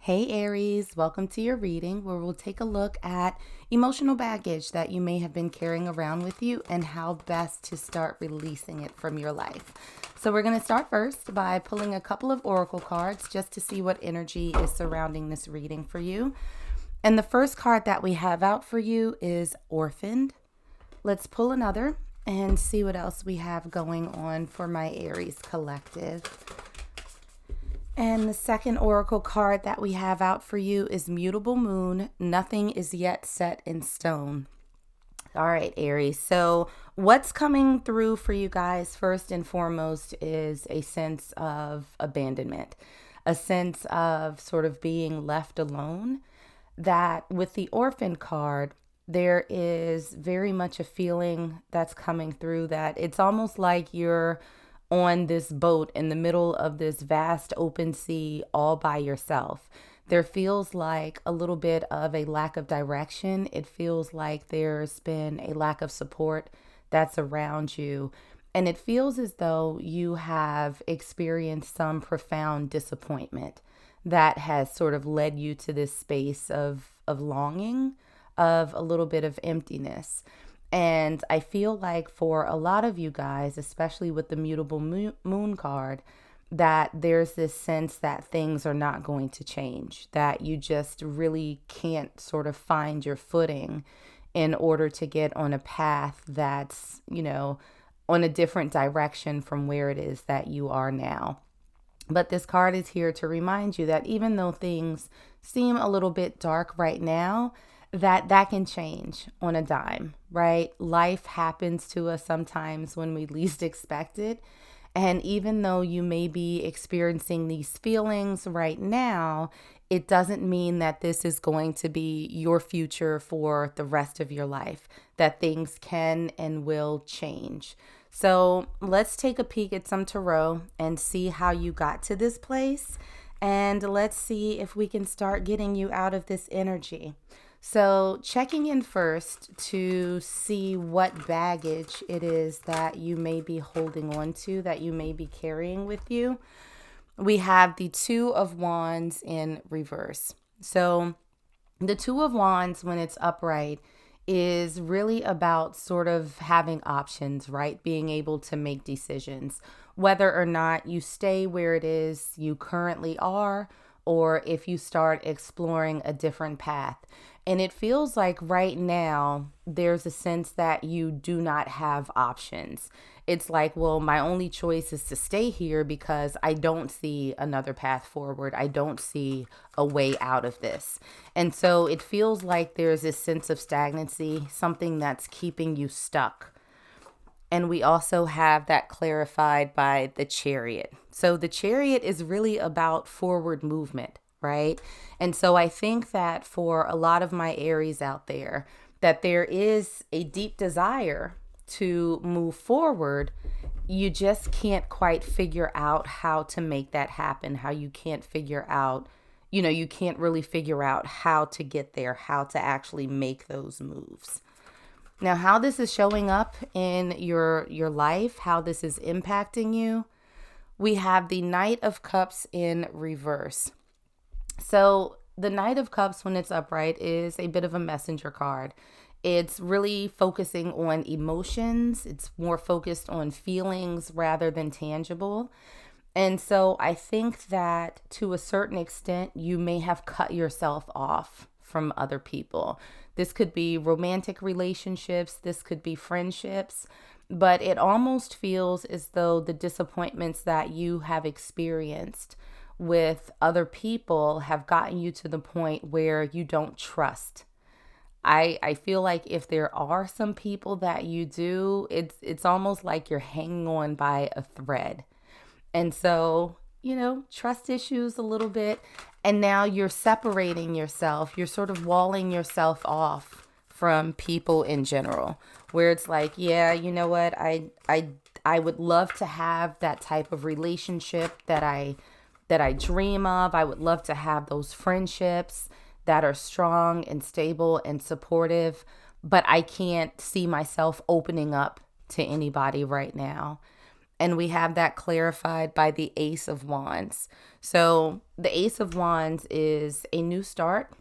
Hey Aries, welcome to your reading where we'll take a look at emotional baggage that you may have been carrying around with you and how best to start releasing it from your life. So we're going to start first by pulling a couple of oracle cards just to see what energy is surrounding this reading for you. And the first card that we have out for you is Orphaned. Let's pull another and see what else we have going on for my Aries collective. And the second oracle card that we have out for you is Mutable Moon. Nothing is yet set in stone. All right, Aries. So what's coming through for you guys first and foremost is a sense of abandonment, a sense of sort of being left alone. That with the Orphan card, there is very much a feeling that's coming through that it's almost like you're on this boat in the middle of this vast open sea all by yourself. There feels like a little bit of a lack of direction. It feels like there's been a lack of support that's around you. And it feels as though you have experienced some profound disappointment that has sort of led you to this space of longing, of a little bit of emptiness. And I feel like for a lot of you guys, especially with the Mutable Moon card, that there's this sense that things are not going to change, that you just really can't sort of find your footing in order to get on a path that's, on a different direction from where it is that you are now. But this card is here to remind you that even though things seem a little bit dark right now, that can change on a dime, right? Life happens to us sometimes when we least expect it. And even though you may be experiencing these feelings right now, it doesn't mean that this is going to be your future for the rest of your life, that things can and will change. So let's take a peek at some tarot and see how you got to this place. And let's see if we can start getting you out of this energy. So checking in first to see what baggage it is that you may be holding on to, that you may be carrying with you. We have the Two of Wands in reverse. So the Two of Wands, when it's upright, is really about sort of having options, right? Being able to make decisions, whether or not you stay where it is you currently are, or if you start exploring a different path. And it feels like right now there's a sense that you do not have options. It's like, well, my only choice is to stay here because I don't see another path forward. I don't see a way out of this. And so it feels like there's this sense of stagnancy, something that's keeping you stuck. And we also have that clarified by the Chariot. So the Chariot is really about forward movement, right? And so I think that for a lot of my Aries out there, that there is a deep desire to move forward. You just can't quite figure out how to make that happen, how you can't figure out, you can't really figure out how to get there, how to actually make those moves. Now, how this is showing up in your life, how this is impacting you, we have the Knight of Cups in reverse. So the Knight of Cups, when it's upright, is a bit of a messenger card. It's really focusing on emotions. It's more focused on feelings rather than tangible. And so I think that to a certain extent, you may have cut yourself off from other people. This could be romantic relationships. This could be friendships. But it almost feels as though the disappointments that you have experienced with other people have gotten you to the point where you don't trust. I feel like if there are some people that you do, it's almost like you're hanging on by a thread. And so, trust issues a little bit. And now you're separating yourself. You're sort of walling yourself off from people in general, where it's like, yeah, you know what? I would love to have that type of relationship that I dream of. I would love to have those friendships that are strong and stable and supportive, but I can't see myself opening up to anybody right now. And we have that clarified by the Ace of Wands. So the Ace of Wands is a new start.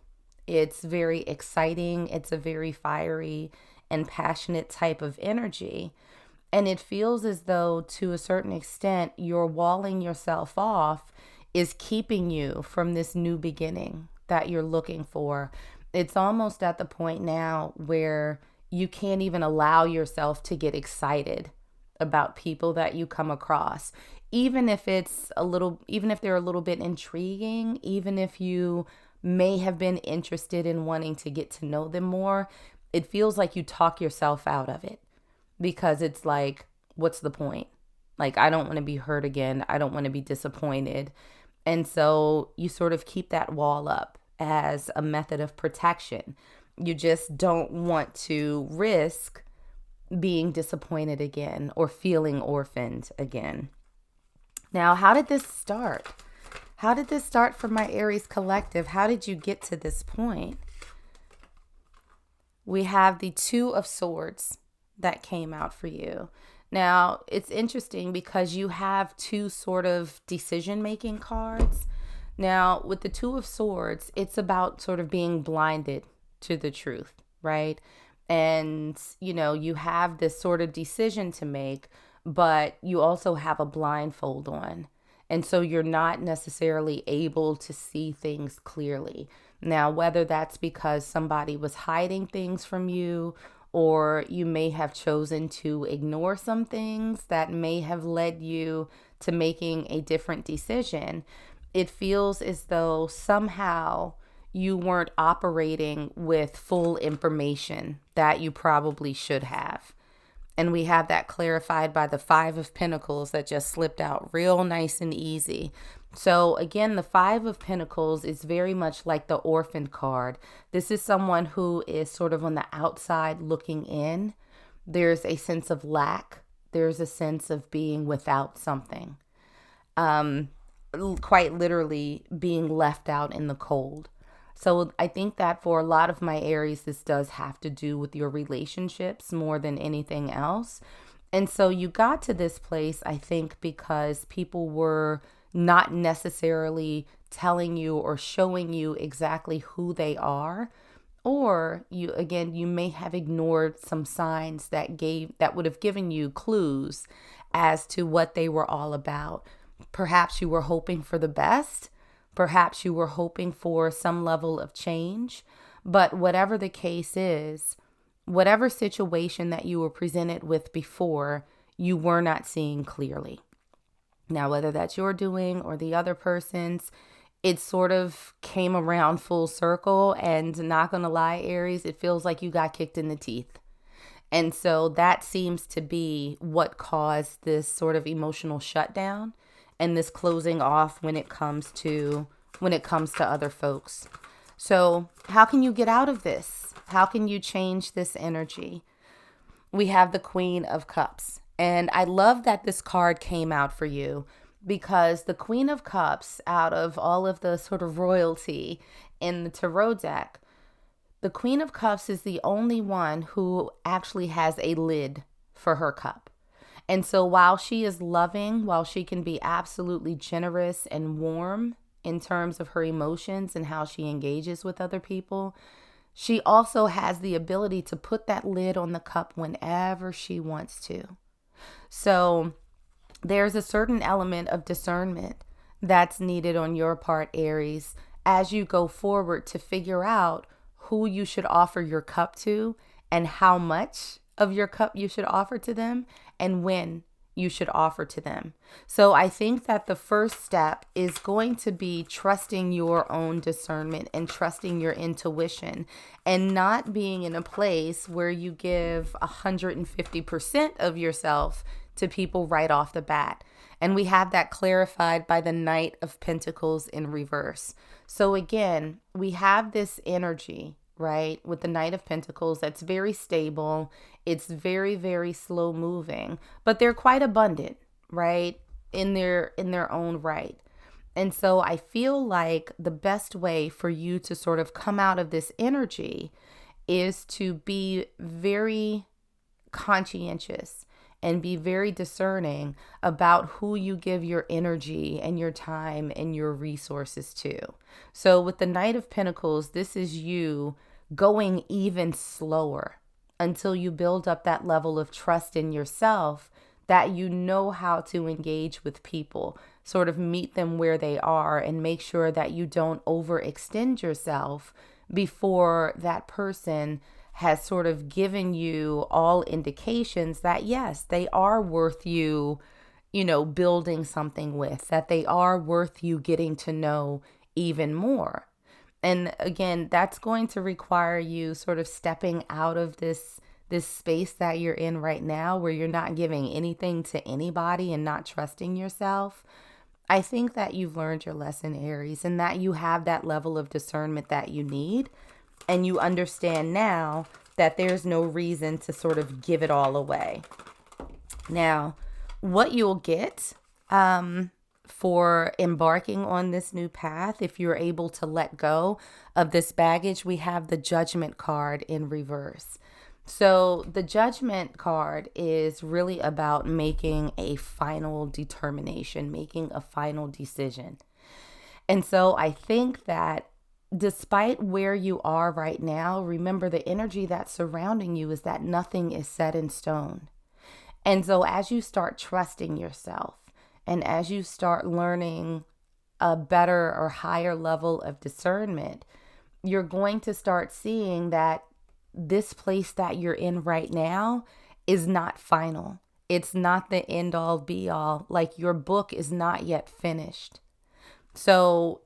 It's very exciting. It's a very fiery and passionate type of energy. And it feels as though, to a certain extent, you're walling yourself off is keeping you from this new beginning that you're looking for. It's almost at the point now where you can't even allow yourself to get excited about people that you come across. Even if even if they're a little bit intriguing, even if you may have been interested in wanting to get to know them more, it feels like you talk yourself out of it because it's like, what's the point? Like, I don't want to be hurt again. I don't want to be disappointed. And so you sort of keep that wall up as a method of protection. You just don't want to risk being disappointed again or feeling orphaned again. Now, how did this start? How did this start for my Aries collective? How did you get to this point? We have the Two of Swords that came out for you. Now, it's interesting because you have two sort of decision-making cards. Now, with the Two of Swords, it's about sort of being blinded to the truth, right? And, you have this sort of decision to make, but you also have a blindfold on. And so you're not necessarily able to see things clearly. Now, whether that's because somebody was hiding things from you, or you may have chosen to ignore some things that may have led you to making a different decision, it feels as though somehow you weren't operating with full information that you probably should have. And we have that clarified by the Five of Pentacles that just slipped out real nice and easy. So again, the Five of Pentacles is very much like the orphan card. This is someone who is sort of on the outside looking in. There's a sense of lack. There's a sense of being without something. Quite literally being left out in the cold. So I think that for a lot of my Aries, this does have to do with your relationships more than anything else. And so you got to this place, I think, because people were not necessarily telling you or showing you exactly who they are. Or you may have ignored some signs that would have given you clues as to what they were all about. Perhaps you were hoping for the best. Perhaps you were hoping for some level of change. But whatever the case is, whatever situation that you were presented with before, you were not seeing clearly. Now, whether that's your doing or the other person's, it sort of came around full circle. And not gonna lie, Aries, it feels like you got kicked in the teeth. And so that seems to be what caused this sort of emotional shutdown and this closing off when it comes to other folks. So how can you get out of this? How can you change this energy? We have the Queen of Cups. And I love that this card came out for you, because the Queen of Cups, out of all of the sort of royalty in the tarot deck, the Queen of Cups is the only one who actually has a lid for her cup. And so while she is loving, while she can be absolutely generous and warm in terms of her emotions and how she engages with other people, she also has the ability to put that lid on the cup whenever she wants to. So there's a certain element of discernment that's needed on your part, Aries, as you go forward to figure out who you should offer your cup to and how much of your cup you should offer to them and when you should offer to them. So I think that the first step is going to be trusting your own discernment and trusting your intuition, and not being in a place where you give 150% of yourself to people right off the bat. And we have that clarified by the Knight of Pentacles in reverse. So again, we have this energy, right, with the Knight of Pentacles that's very stable. It's very, very slow moving, but they're quite abundant, right, in their own right. And so I feel like the best way for you to sort of come out of this energy is to be very conscientious and be very discerning about who you give your energy and your time and your resources to. So with the Knight of Pentacles, this is you going even slower until you build up that level of trust in yourself that you know how to engage with people, sort of meet them where they are, and make sure that you don't overextend yourself before that person has sort of given you all indications that yes, they are worth you, building something with, that they are worth you getting to know even more. And again, that's going to require you sort of stepping out of this space that you're in right now, where you're not giving anything to anybody and not trusting yourself. I think that you've learned your lesson, Aries, and that you have that level of discernment that you need. And you understand now that there's no reason to sort of give it all away. Now, what you'll get for embarking on this new path, if you're able to let go of this baggage, we have the Judgment card in reverse. So the Judgment card is really about making a final determination, making a final decision. And so I think that despite where you are right now, remember the energy that's surrounding you is that nothing is set in stone. And so as you start trusting yourself and as you start learning a better or higher level of discernment, you're going to start seeing that this place that you're in right now is not final. It's not the end all be all. Like, your book is not yet finished. So,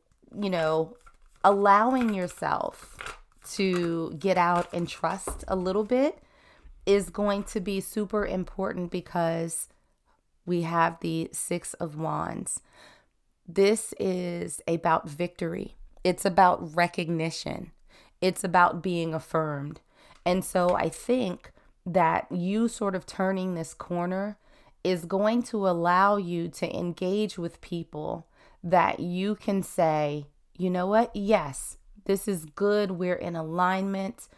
allowing yourself to get out and trust a little bit is going to be super important, because we have the Six of Wands. This is about victory. It's about recognition. It's about being affirmed. And so I think that you sort of turning this corner is going to allow you to engage with people that you can say, you know what? Yes, this is good. We're in alignment.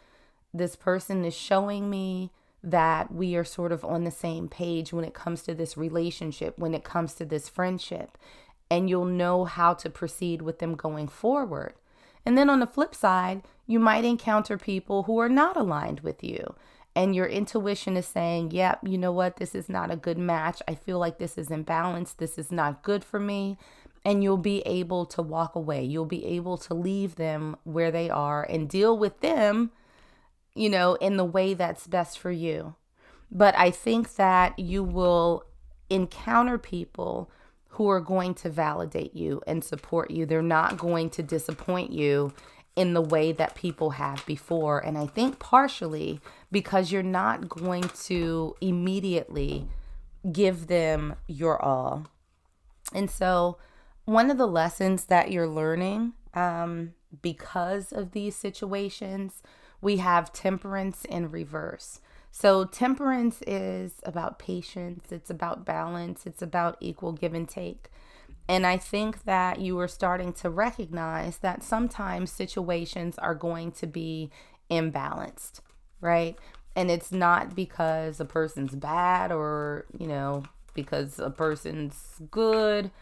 This person is showing me that we are sort of on the same page when it comes to this relationship, when it comes to this friendship, and you'll know how to proceed with them going forward. And then on the flip side, you might encounter people who are not aligned with you, and your intuition is saying, yep, you know what? This is not a good match. I feel like this is imbalanced. This is not good for me. And you'll be able to walk away. You'll be able to leave them where they are and deal with them, in the way that's best for you. But I think that you will encounter people who are going to validate you and support you. They're not going to disappoint you in the way that people have before. And I think partially because you're not going to immediately give them your all. And so one of the lessons that you're learning because of these situations, we have Temperance in reverse. So temperance is about patience. It's about balance. It's about equal give and take. And I think that you are starting to recognize that sometimes situations are going to be imbalanced, right? And it's not because a person's bad or, because a person's good.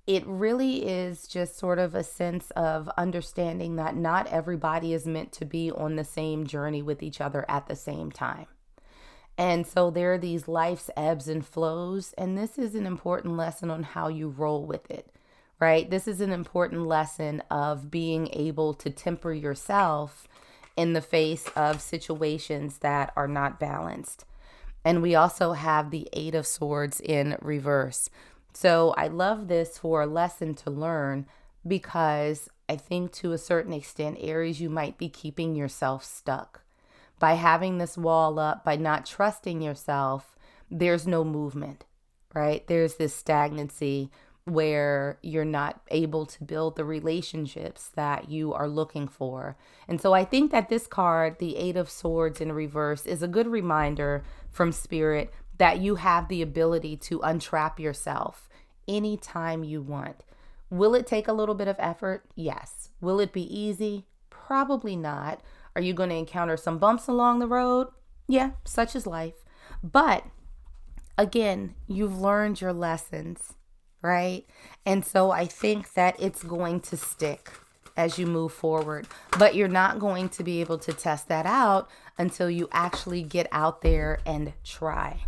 It really is just sort of a sense of understanding that not everybody is meant to be on the same journey with each other at the same time. And so there are these life's ebbs and flows, and this is an important lesson on how you roll with it, right? This is an important lesson of being able to temper yourself in the face of situations that are not balanced. And we also have the Eight of Swords in reverse. So I love this for a lesson to learn, because I think to a certain extent, Aries, you might be keeping yourself stuck. By having this wall up, by not trusting yourself, there's no movement, right? There's this stagnancy where you're not able to build the relationships that you are looking for. And so I think that this card, the Eight of Swords in reverse, is a good reminder from Spirit that you have the ability to untrap yourself anytime you want. Will it take a little bit of effort? Yes. Will it be easy? Probably not. Are you going to encounter some bumps along the road? Yeah, such is life. But again, you've learned your lessons, right? And so I think that it's going to stick as you move forward, but you're not going to be able to test that out until you actually get out there and try.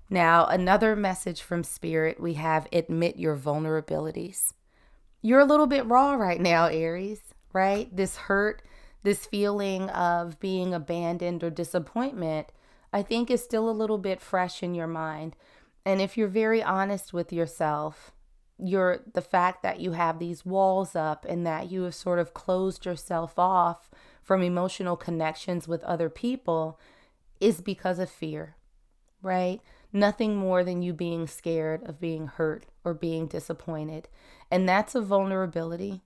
Now, another message from Spirit, we have admit your vulnerabilities. You're a little bit raw right now, Aries, right? This hurt, this feeling of being abandoned or disappointment, I think is still a little bit fresh in your mind. And if you're very honest with yourself, the fact that you have these walls up and that you have sort of closed yourself off from emotional connections with other people is because of fear, right? Nothing more than you being scared of being hurt or being disappointed. And that's a vulnerability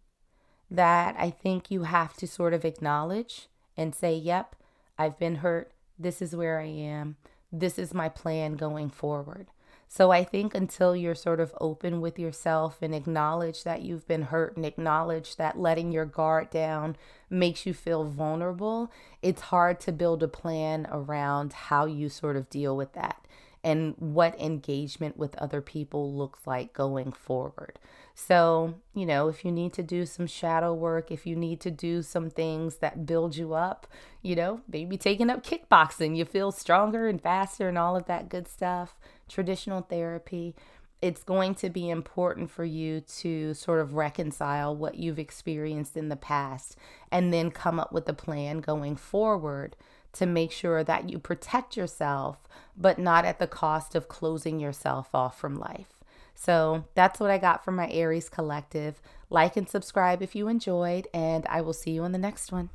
that I think you have to sort of acknowledge and say, yep, I've been hurt. This is where I am. This is my plan going forward. So I think until you're sort of open with yourself and acknowledge that you've been hurt and acknowledge that letting your guard down makes you feel vulnerable, it's hard to build a plan around how you sort of deal with that and what engagement with other people looks like going forward. So, if you need to do some shadow work, if you need to do some things that build you up, maybe taking up kickboxing, you feel stronger and faster and all of that good stuff, traditional therapy, it's going to be important for you to sort of reconcile what you've experienced in the past and then come up with a plan going forward to make sure that you protect yourself, but not at the cost of closing yourself off from life. So that's what I got from my Aries collective. Like and subscribe if you enjoyed, and I will see you on the next one.